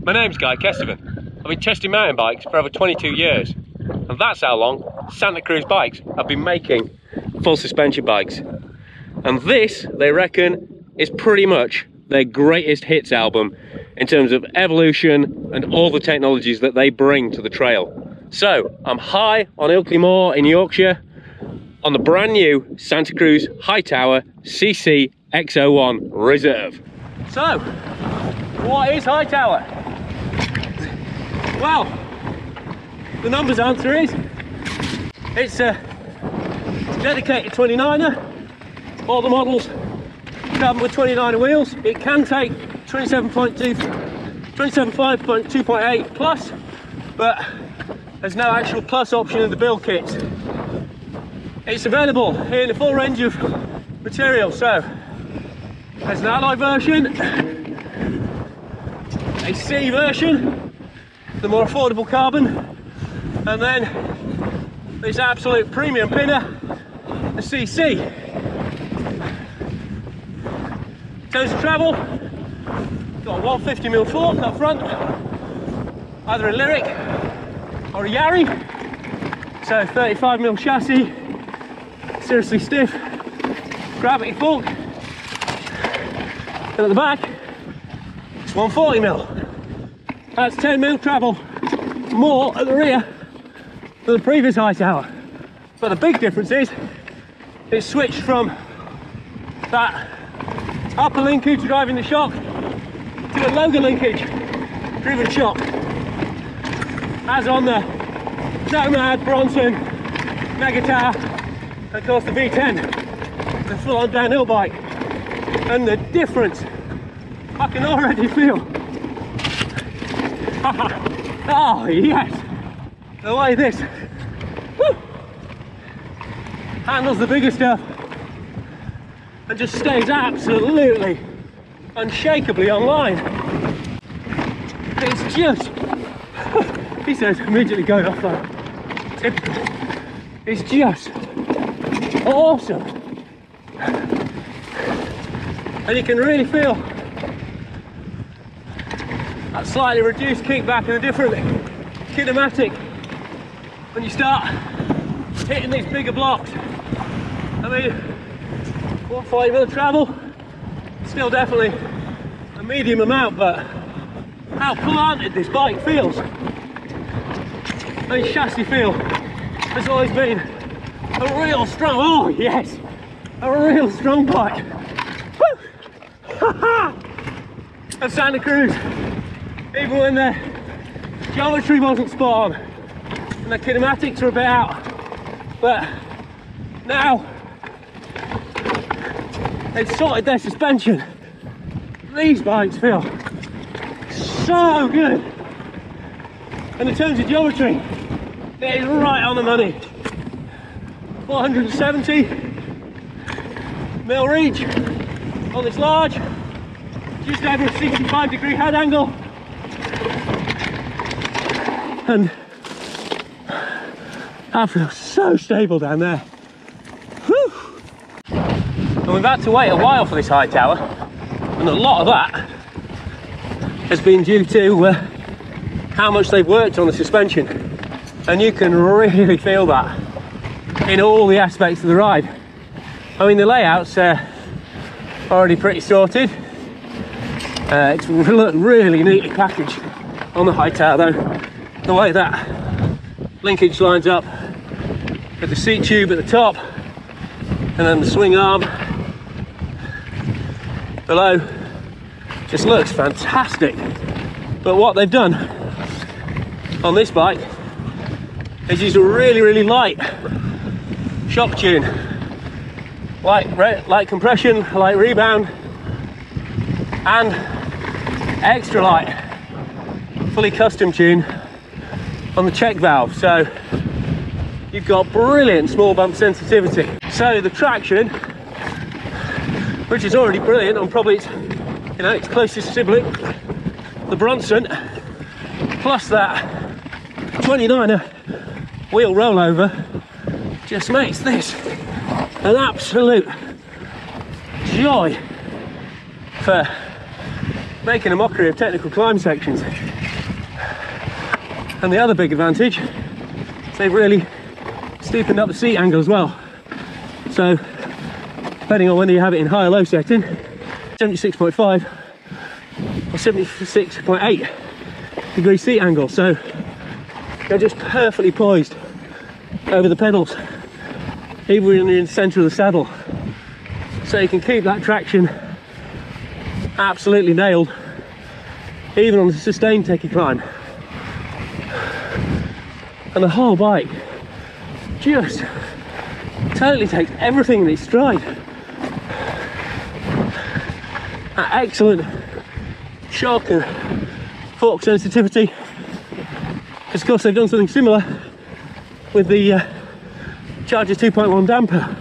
My name's Guy Kesteven. I've been testing mountain bikes for over 22 years, and that's how long Santa Cruz Bikes have been making full suspension bikes. And this, they reckon, is pretty much their greatest hits album in terms of evolution and all the technologies that they bring to the trail. So I'm high on Ilkley Moor in Yorkshire on the brand new Santa Cruz Hightower CC X01 Reserve. So, what is Hightower? Well, the numbers answer is it's a dedicated 29er. All the models come with 29er wheels. It can take 27.2.8 plus, but there's no actual plus option in the build kit. It's available in a full range of materials. So there's an alloy version, a C version, the more affordable carbon, and then this absolute premium pinner, the CC. In terms of travel, got a 150mm fork up front, either a Lyric or a Yari. So 35mm chassis, seriously stiff, gravity fork. And at the back, it's 140mm. That's 10mm travel more at the rear than the previous Hightower. But the big difference is it's switched from that upper linkage driving the shock to a lower linkage driven shock, as on the Nomad, Bronson, Negatar, and of course the V10, the full-on downhill bike. And the difference I can already feel. Oh yes, the way this handles the bigger stuff and just stays absolutely unshakably online. It's just, he says immediately going off that. Typical. It's just awesome. And you can really feel that slightly reduced kickback and a different kinematic when you start hitting these bigger blocks. I mean, 140mm travel, still definitely a medium amount, but how planted this bike feels. And chassis feel has always been a real strong, oh yes, a real strong bike. And Santa Cruz, even when the geometry wasn't spot on and the kinematics were a bit out, but now they've sorted their suspension. These bikes feel so good, and in terms of geometry, it is right on the money. 470mm reach on this large, just over a 65-degree head angle, and that feels so stable down there. Whew. And we've had to wait a while for this Hightower, and a lot of that has been due to how much they've worked on the suspension, and you can really feel that in all the aspects of the ride. I mean, the layout's already pretty sorted. It's really neatly packaged on the Hightower though. The way that linkage lines up with the seat tube at the top and then the swing arm below just looks fantastic. But what they've done on this bike is use a really light shock tune, light compression, light rebound, and extra light fully custom tune on the check valve. So you've got brilliant small bump sensitivity. So the traction, which is already brilliant on probably its closest sibling, the Bronson, plus that 29er wheel rollover, just makes this an absolute joy for making a mockery of technical climb sections. And the other big advantage is they've really steepened up the seat angle as well. So depending on whether you have it in high or low setting, 76.5 or 76.8 degree seat angle. So they're just perfectly poised over the pedals, even when you're in the centre of the saddle. So you can keep that traction absolutely nailed, even on the sustained techie climb. And the whole bike just totally takes everything in its stride. That excellent shock and fork sensitivity. Of course, they've done something similar with the Charger 2.1 damper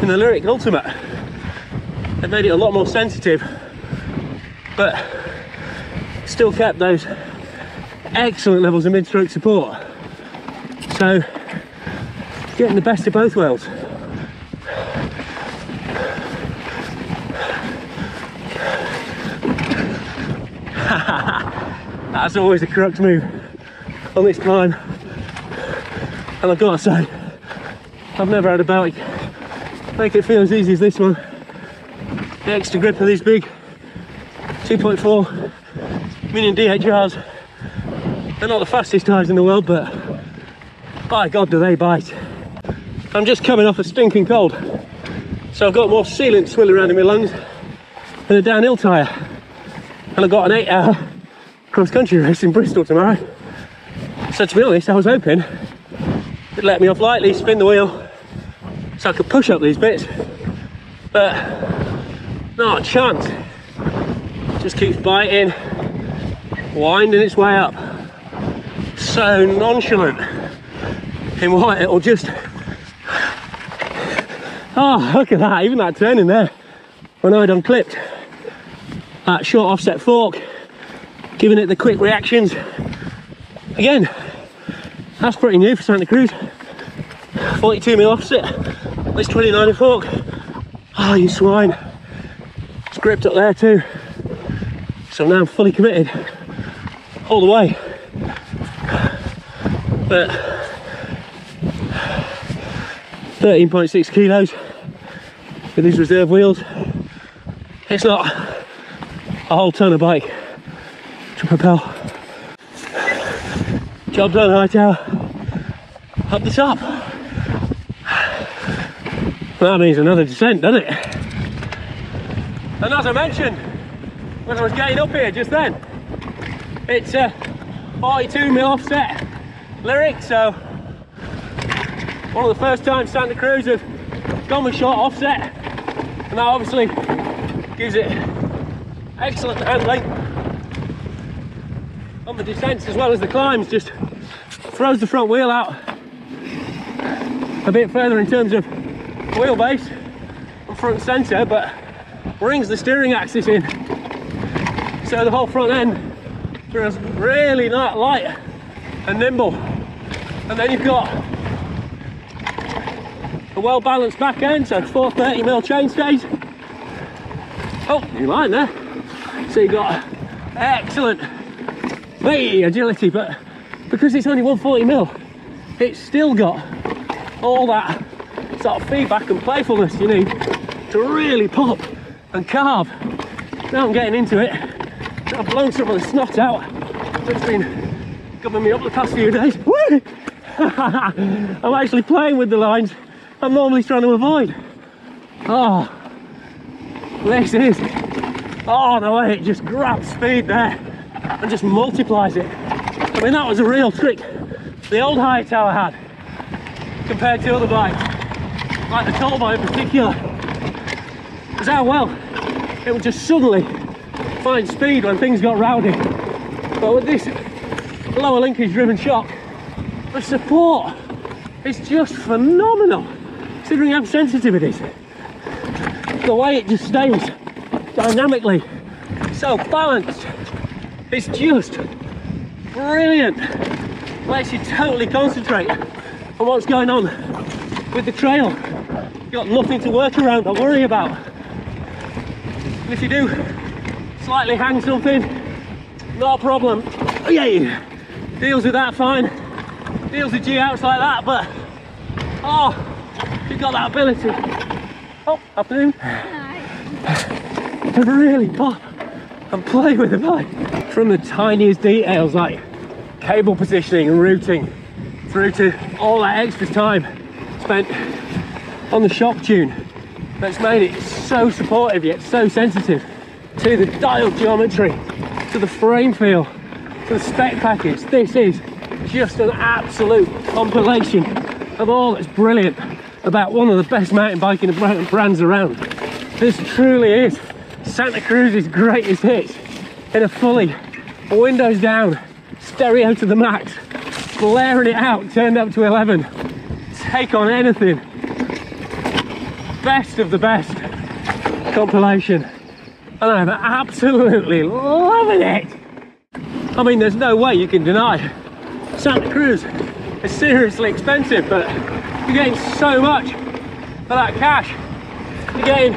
in the Lyric Ultimate. They've made it a lot more sensitive, but still kept those excellent levels of mid-stroke support. So getting the best of both worlds. That's always a crux move on this climb, and I've got to say, I've never had a bike make it feel as easy as this one. The extra grip of these big 2.4 Minion DHRs. They're not the fastest tires in the world, but by God do they bite. I'm just coming off a stinking cold, so I've got more sealant swirling around in my lungs than a downhill tyre. And I've got an 8-hour cross-country race in Bristol tomorrow. So to be honest, I was hoping it'd let me off lightly, spin the wheel, so I could push up these bits, but not a chance. It just keeps biting, winding its way up. So nonchalant in what it'll just... Oh, look at that, even that turn in there, when I'd unclipped that short offset fork, giving it the quick reactions. Again, that's pretty new for Santa Cruz. 42mm offset, this 29mm fork. Oh, you swine. It's gripped up there too. So now I'm fully committed all the way. But 13.6 kilos with these reserve wheels. It's not a whole ton of bike to propel. Job done, Hightower. Up the top. That means another descent, doesn't it? And as I mentioned when I was getting up here just then, it's a 42mm offset Lyric, so one of the first times Santa Cruz have gone with short offset, and that obviously gives it excellent handling on the descents as well as the climbs. Just throws the front wheel out a bit further in terms of wheelbase and front centre, but brings the steering axis in, so the whole front end feels really not light and nimble. And then you've got a well balanced back end, so 430mm chain stays. Oh, new line there. So you've got excellent agility, but because it's only 140mm, it's still got all that sort of feedback and playfulness you need to really pop and carve. Now I'm getting into it. I've blown some of the snot out that's been gumming me up the past few days. Woo! I'm actually playing with the lines I'm normally trying to avoid. Oh, this is, oh no way, it just grabs speed there and just multiplies it. I mean, that was a real trick the old Hightower had compared to other bikes, like the Tolbo in particular, is how well it would just suddenly find speed when things got rowdy. But with this lower linkage driven shock, the support is just phenomenal, considering how sensitive it is. The way it just stays dynamically so balanced, it's just brilliant. Lets you totally concentrate on what's going on with the trail. You've got nothing to work around or worry about. Even if you do slightly hang something, not a problem. Yeah, deals with that fine. Deals with G-outs like that, but oh, you've got that ability. Oh, afternoon. To really pop and play with the bike. From the tiniest details like cable positioning and routing through to all that extra time spent on the shock tune that's made it so supportive yet so sensitive to the dial geometry, to the frame feel, to the spec package. This is just an absolute compilation of all that's brilliant about one of the best mountain biking brands around. This truly is Santa Cruz's greatest hits in a fully windows down, stereo to the max, blaring it out, turned up to 11. Take on anything. Best of the best compilation. And I'm absolutely loving it. I mean, there's no way you can deny Santa Cruz is seriously expensive, but you're getting so much for that cash. You're getting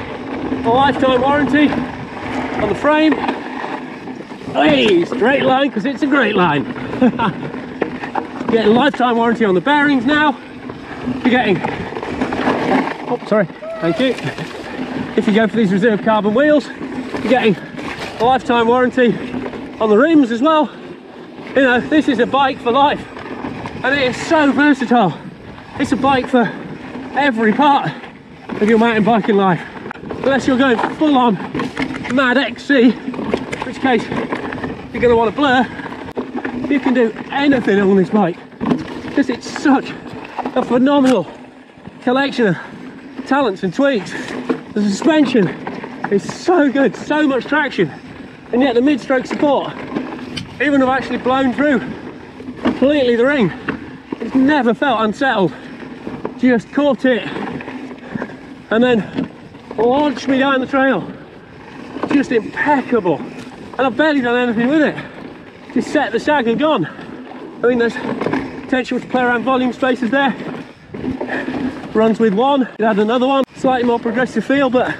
a lifetime warranty on the frame. Hey, straight line, because it's a great line. You're getting a lifetime warranty on the bearings now. You're getting, oh, sorry, thank you. If you go for these reserve carbon wheels, you're getting a lifetime warranty on the rims as well. You know, this is a bike for life, and it is so versatile. It's a bike for every part of your mountain biking life, unless you're going full on mad XC, in which case you're going to want a blur. You can do anything on this bike because it's such a phenomenal collection of talents and tweaks. The suspension is so good, so much traction, and yet the mid-stroke support, even though I've actually blown through completely the ring, it's never felt unsettled. Just caught it and then launched me down the trail. Just impeccable. And I've barely done anything with it. Just set the sag and gone. I mean, there's potential to play around volume spaces there. Runs with one, you add another one. Slightly more progressive feel, but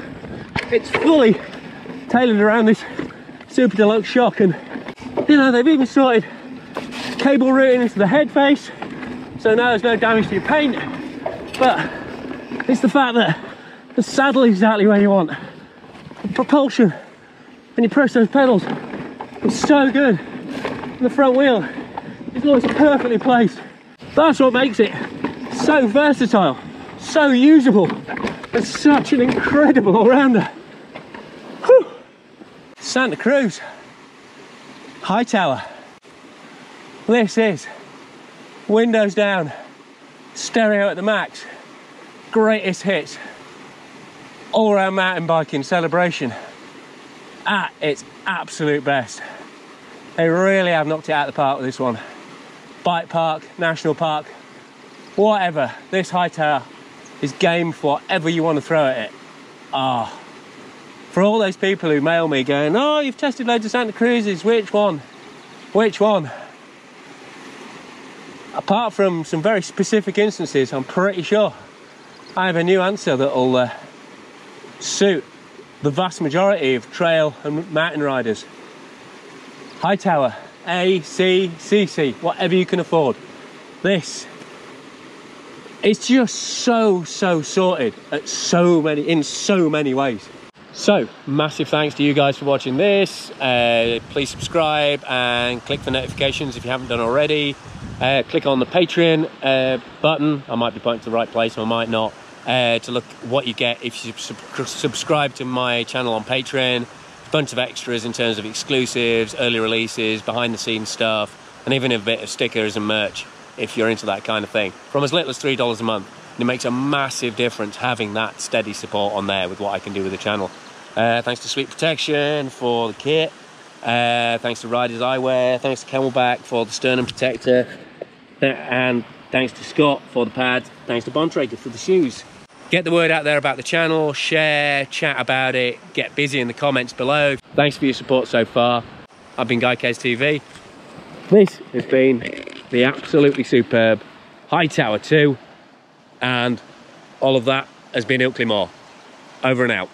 it's fully tailored around this Super Deluxe shock. And you know, they've even sorted cable routing into the head face, so now there's no damage to your paint. But it's the fact that the saddle is exactly where you want. The propulsion, when you press those pedals, it's so good. And the front wheel is always perfectly placed. That's what makes it so versatile, so usable, and such an incredible all-rounder. Whew. Santa Cruz Hightower. This is windows down, stereo at the max, greatest hits, all-round mountain biking celebration at its absolute best. They really have knocked it out of the park with this one. Bike park, national park, whatever, this Hightower is game for whatever you want to throw at it. Ah, for all those people who mail me going, oh, you've tested loads of Santa Cruzes, which one? Which one? Apart from some very specific instances, I'm pretty sure I have a new answer that'll suit the vast majority of trail and mountain riders. Hightower, A, C, CC, whatever you can afford. This, it's just so sorted at in so many ways. So, massive thanks to you guys for watching this. Please subscribe and click the notifications if you haven't done already. Click on the Patreon button. I might be pointing to the right place, or I might not. To look what you get if you subscribe to my channel on Patreon. A bunch of extras in terms of exclusives, early releases, behind the scenes stuff, and even a bit of stickers and merch if you're into that kind of thing. From as little as $3 a month. And it makes a massive difference having that steady support on there with what I can do with the channel. Thanks to Sweet Protection for the kit. Thanks to Riders Eyewear. Thanks to Camelback for the sternum protector. And thanks to Scott for the pads. Thanks to Bontrager for the shoes. Get the word out there about the channel, share, chat about it, get busy in the comments below. Thanks for your support so far. I've been Guykez TV. This has been the absolutely superb Hightower 2, and all of that has been Ilkley Moore. Over and out.